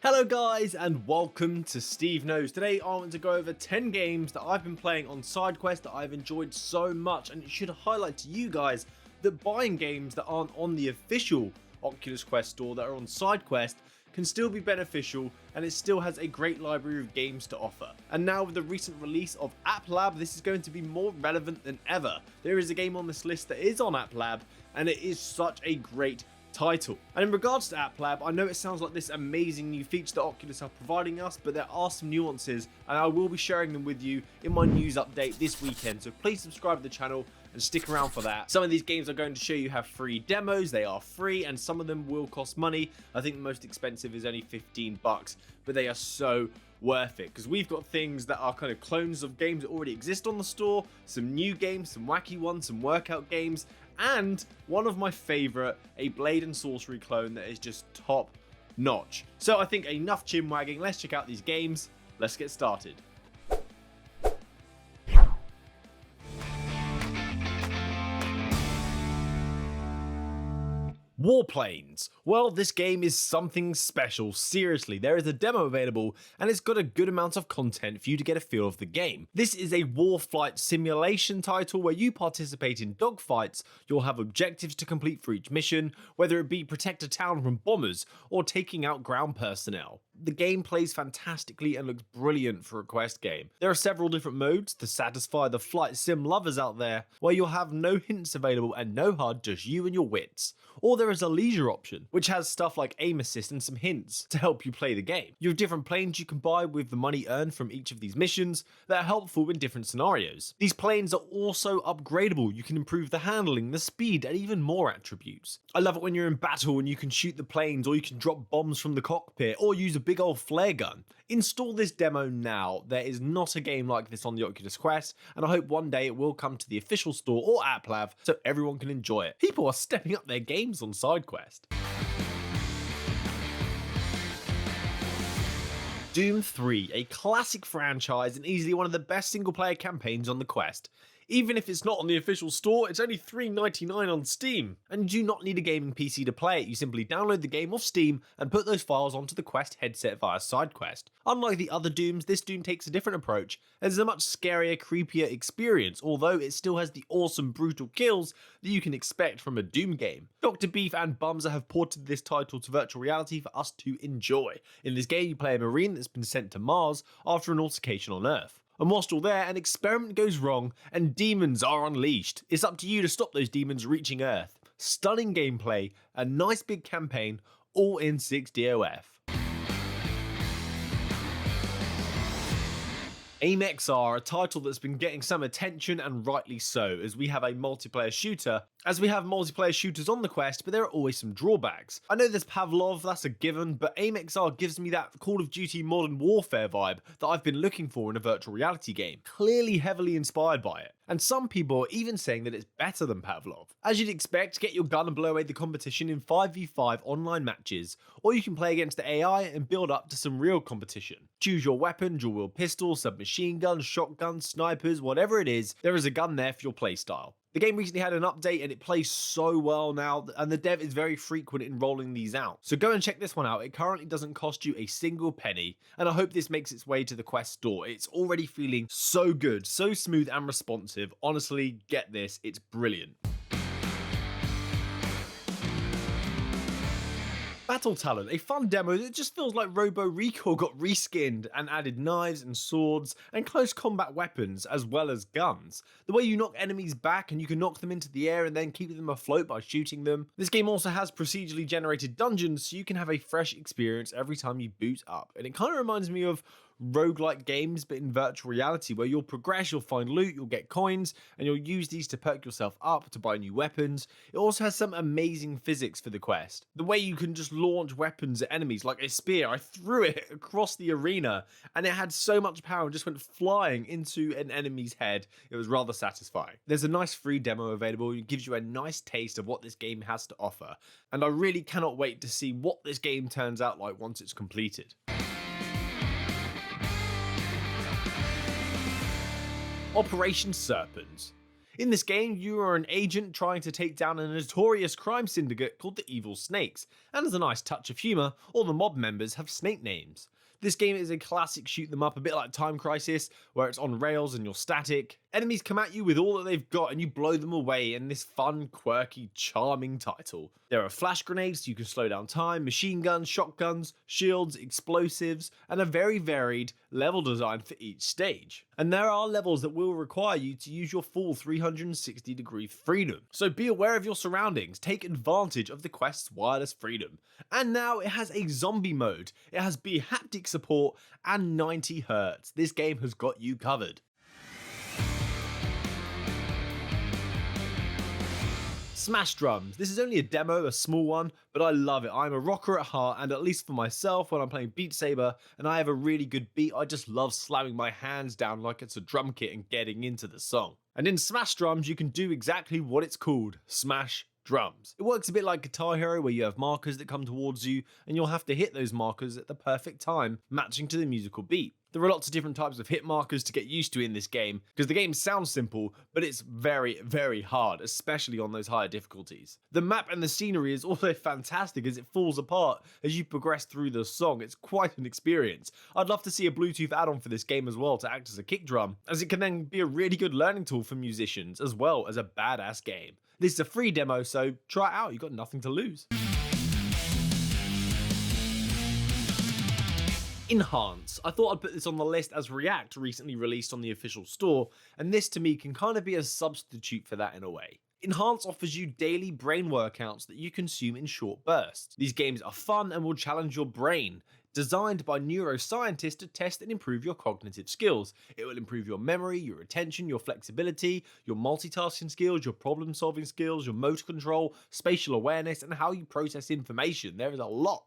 Hello guys and welcome to SteveKnows. Today I want to go over 10 games that I've been playing on SideQuest that I've enjoyed so much, and it should highlight to you guys that buying games that aren't on the official Oculus Quest store that are on SideQuest can still be beneficial, and it still has a great library of games to offer. And now with the recent release of AppLab, this is going to be more relevant than ever. There is a game on this list that is on AppLab, and it is such a great title. And in regards to AppLab, I know it sounds like this amazing new feature that Oculus are providing us, but there are some nuances, and I will be sharing them with you in my news update this weekend, so please subscribe to the channel and stick around for that. Some of these games I'm going to show you have free demos. They are free, and some of them will cost money. I think the most expensive is only 15 bucks, but they are so worth it because we've got things that are kind of clones of games that already exist on the store, some new games, some wacky ones, some workout games, and one of my favorite, a Blade and Sorcery clone that is just top notch. So I think enough chin wagging, let's check out these games. Let's get started. Warplanes. Well, this game is something special. Seriously, there is a demo available and it's got a good amount of content for you to get a feel of the game. This is a warflight simulation title where you participate in dogfights. You'll have objectives to complete for each mission, whether it be protect a town from bombers or taking out ground personnel. The game plays fantastically and looks brilliant for a quest game. There are several different modes to satisfy the flight sim lovers out there, where you'll have no hints available and no HUD, just you and your wits. Or there is a leisure option, which has stuff like aim assist and some hints to help you play the game. You have different planes you can buy with the money earned from each of these missions that are helpful in different scenarios. These planes are also upgradable. You can improve the handling, the speed, and even more attributes. I love it when you're in battle and you can shoot the planes, or you can drop bombs from the cockpit, or use a big old flare gun. Install this demo now. There is not a game like this on the Oculus Quest, and I hope one day it will come to the official store or AppLab so everyone can enjoy it. People are stepping up their games on SideQuest. Doom 3, a classic franchise and easily one of the best single player campaigns on the Quest. Even if it's not on the official store, it's only $3.99 on Steam. And you do not need a gaming PC to play it. You simply download the game off Steam and put those files onto the Quest headset via SideQuest. Unlike the other Dooms, this Doom takes a different approach and is a much scarier, creepier experience, although it still has the awesome, brutal kills that you can expect from a Doom game. Dr. Beef and Bumser have ported this title to virtual reality for us to enjoy. In this game, you play a Marine that's been sent to Mars after an altercation on Earth. And whilst all there, an experiment goes wrong and demons are unleashed. It's up to you to stop those demons reaching Earth. Stunning gameplay, a nice big campaign, all in 6 DOF. Aim XR, a title that's been getting some attention, and rightly so, as we have a multiplayer shooter. As we have multiplayer shooters on the Quest, but there are always some drawbacks. I know there's Pavlov, that's a given, but Aim XR gives me that Call of Duty Modern Warfare vibe that I've been looking for in a virtual reality game, clearly heavily inspired by it. And some people are even saying that it's better than Pavlov. As you'd expect, get your gun and blow away the competition in 5v5 online matches, or you can play against the AI and build up to some real competition. Choose your weapon, dual-wield pistol, submachine gun, shotgun, snipers, whatever it is, there is a gun there for your playstyle. The game recently had an update and it plays so well now, and the dev is very frequent in rolling these out. So go and check this one out. It currently doesn't cost you a single penny, and I hope this makes its way to the Quest store. It's already feeling so good, so smooth and responsive. Honestly, get this, it's brilliant. Battle Talent, a fun demo that just feels like Robo Recall got reskinned and added knives and swords and close combat weapons as well as guns. The way you knock enemies back and you can knock them into the air and then keep them afloat by shooting them. This game also has procedurally generated dungeons, so you can have a fresh experience every time you boot up, and it kind of reminds me of roguelike games but in virtual reality, where you'll progress, you'll find loot, you'll get coins, and you'll use these to perk yourself up to buy new weapons. It also has some amazing physics for the Quest. The way you can just launch weapons at enemies, like a spear, I threw it across the arena and it had so much power and just went flying into an enemy's head. It was rather satisfying. There's a nice free demo available. It gives you a nice taste of what this game has to offer, and I really cannot wait to see what this game turns out like once it's completed. Operation Serpent. In this game, you are an agent trying to take down a notorious crime syndicate called the Evil Snakes, and as a nice touch of humour, all the mob members have snake names. This game is a classic shoot them up, a bit like Time Crisis, where it's on rails and you're static. Enemies come at you with all that they've got and you blow them away in this fun, quirky, charming title. There are flash grenades so you can slow down time, machine guns, shotguns, shields, explosives, and a very varied level design for each stage. And there are levels that will require you to use your full 360-degree freedom. So be aware of your surroundings, take advantage of the quest's wireless freedom. And now it has a zombie mode, it has haptic support, and 90 Hz. This game has got you covered. Smash drums. This is only a demo, a small one, but I love it. I'm a rocker at heart, and at least for myself, when I'm playing Beat Saber and I have a really good beat, I just love slamming my hands down like it's a drum kit and getting into the song. And in Smash drums, you can do exactly what it's called, smash drums. It works a bit like Guitar Hero, where you have markers that come towards you and you'll have to hit those markers at the perfect time, matching to the musical beat. There are lots of different types of hit markers to get used to in this game, because the game sounds simple, but it's very, very hard, especially on those higher difficulties. The map and the scenery is also fantastic as it falls apart as you progress through the song. It's quite an experience. I'd love to see a Bluetooth add-on for this game as well to act as a kick drum, as it can then be a really good learning tool for musicians, as well as a badass game. This is a free demo, so try it out, you've got nothing to lose. Enhance. I thought I'd put this on the list as React recently released on the official store, and this to me can kind of be a substitute for that in a way. Enhance offers you daily brain workouts that you consume in short bursts. These games are fun and will challenge your brain. Designed by neuroscientists to test and improve your cognitive skills. It will improve your memory, your attention, your flexibility, your multitasking skills, your problem solving skills, your motor control, spatial awareness, and how you process information. There is a lot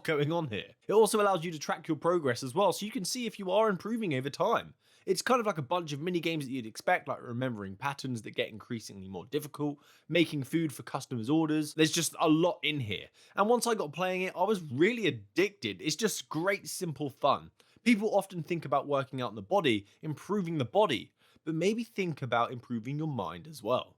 going on here. It also allows you to track your progress as well, so you can see if you are improving over time. It's kind of like a bunch of mini games that you'd expect, like remembering patterns that get increasingly more difficult, making food for customers' orders. There's just a lot in here. And once I got playing it, I was really addicted. It's just great, simple fun. People often think about working out the body, improving the body, but maybe think about improving your mind as well.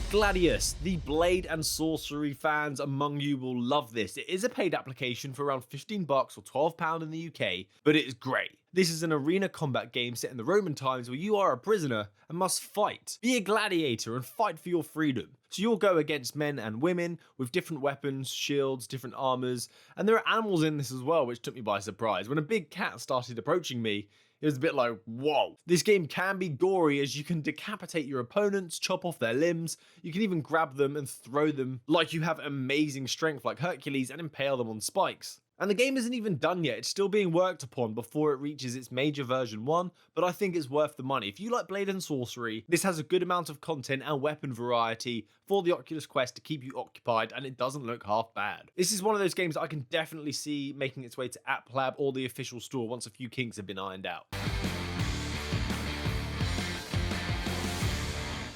Gladius. The Blade and Sorcery fans among you will love this. It is a paid application for around $15 or £12 in the UK, but it is great. This is an arena combat game set in the Roman times where you are a prisoner and must fight. Be a gladiator and fight for your freedom. So you'll go against men and women with different weapons, shields, different armors, and there are animals in this as well, which took me by surprise. When a big cat started approaching me, it was a bit like, whoa. This game can be gory as you can decapitate your opponents, chop off their limbs, you can even grab them and throw them like you have amazing strength like Hercules and impale them on spikes. And the game isn't even done yet, it's still being worked upon before it reaches its major version 1, but I think it's worth the money. If you like Blade and Sorcery, this has a good amount of content and weapon variety for the Oculus Quest to keep you occupied, and it doesn't look half bad. This is one of those games that I can definitely see making its way to AppLab or the official store once a few kinks have been ironed out.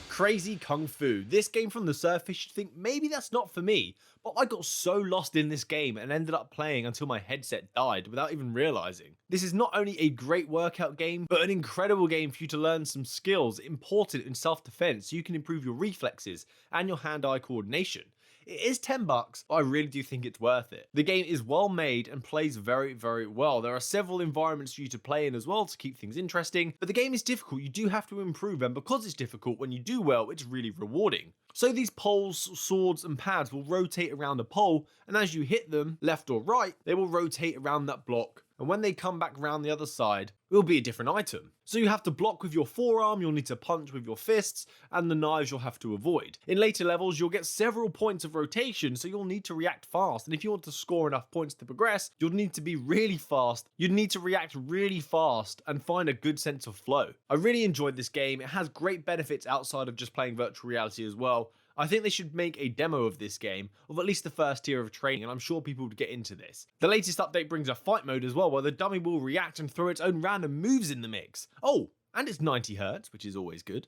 Crazy Kung Fu. This game from the surface you'd think maybe that's not for me, but I got so lost in this game and ended up playing until my headset died without even realizing. This is not only a great workout game, but an incredible game for you to learn some skills important in self-defense so you can improve your reflexes and your hand-eye coordination. It is $10, but I really do think it's worth it. The game is well made and plays very, very well. There are several environments for you to play in as well to keep things interesting, but the game is difficult. You do have to improve, and because it's difficult, when you do well, it's really rewarding. So these poles, swords, and pads will rotate around a pole, and as you hit them, left or right, they will rotate around that block. And when they come back around the other side, it will be a different item. So you have to block with your forearm, you'll need to punch with your fists, and the knives you'll have to avoid. In later levels, you'll get several points of rotation, so you'll need to react fast. And if you want to score enough points to progress, you'll need to be really fast. You'd need to react really fast and find a good sense of flow. I really enjoyed this game. It has great benefits outside of just playing virtual reality as well. I think they should make a demo of this game, of at least the first tier of training, and I'm sure people would get into this. The latest update brings a fight mode as well, where the dummy will react and throw its own random moves in the mix. Oh, and it's 90 Hz, which is always good.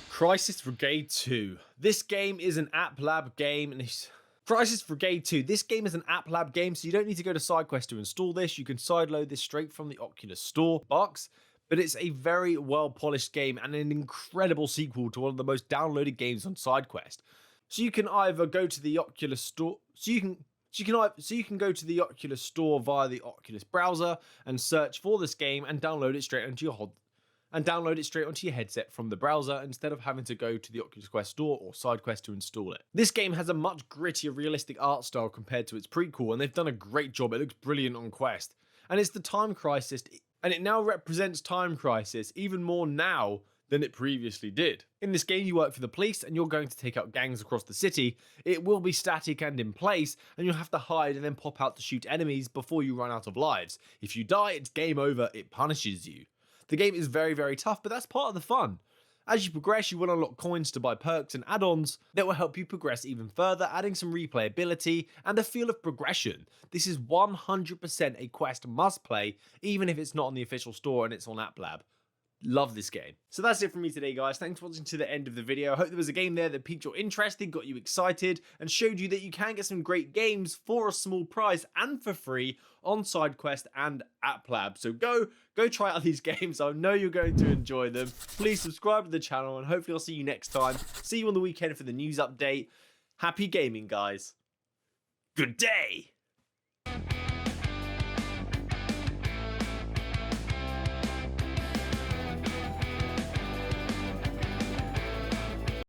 Crisis Brigade 2. This game is an AppLab game, and Crisis Brigade 2. This game is an AppLab game, so you don't need to go to SideQuest to install this. You can sideload this straight from the Oculus Store box. But it's a very well polished game and an incredible sequel to one of the most downloaded games on SideQuest. So you can either go to the Oculus Store, so you can go to the Oculus Store via the Oculus browser and search for this game and download it straight onto your headset from the browser instead of having to go to the Oculus Quest store or SideQuest to install it. This game has a much grittier, realistic art style compared to its prequel, and they've done a great job. It looks brilliant on Quest, and it's the Time Crisis. And it now represents Time Crisis even more now than it previously did. In this game, you work for the police and you're going to take out gangs across the city. It will be static and in place, and you'll have to hide and then pop out to shoot enemies before you run out of lives. If you die, it's game over, it punishes you. The game is very, very tough, but that's part of the fun. As you progress, you will unlock coins to buy perks and add-ons that will help you progress even further, adding some replayability and a feel of progression. This is 100% a Quest must-play, even if it's not on the official store and it's on AppLab. Love this game. So that's it from me today, guys. Thanks for watching to the end of the video. I hope there was a game there that piqued your interest, got you excited, and showed you that you can get some great games for a small price and for free on SideQuest and AppLab. So go try out these games. I know you're going to enjoy them. Please subscribe to the channel, and hopefully I'll see you next time. See you on the weekend for the news update. Happy gaming, guys. Good day.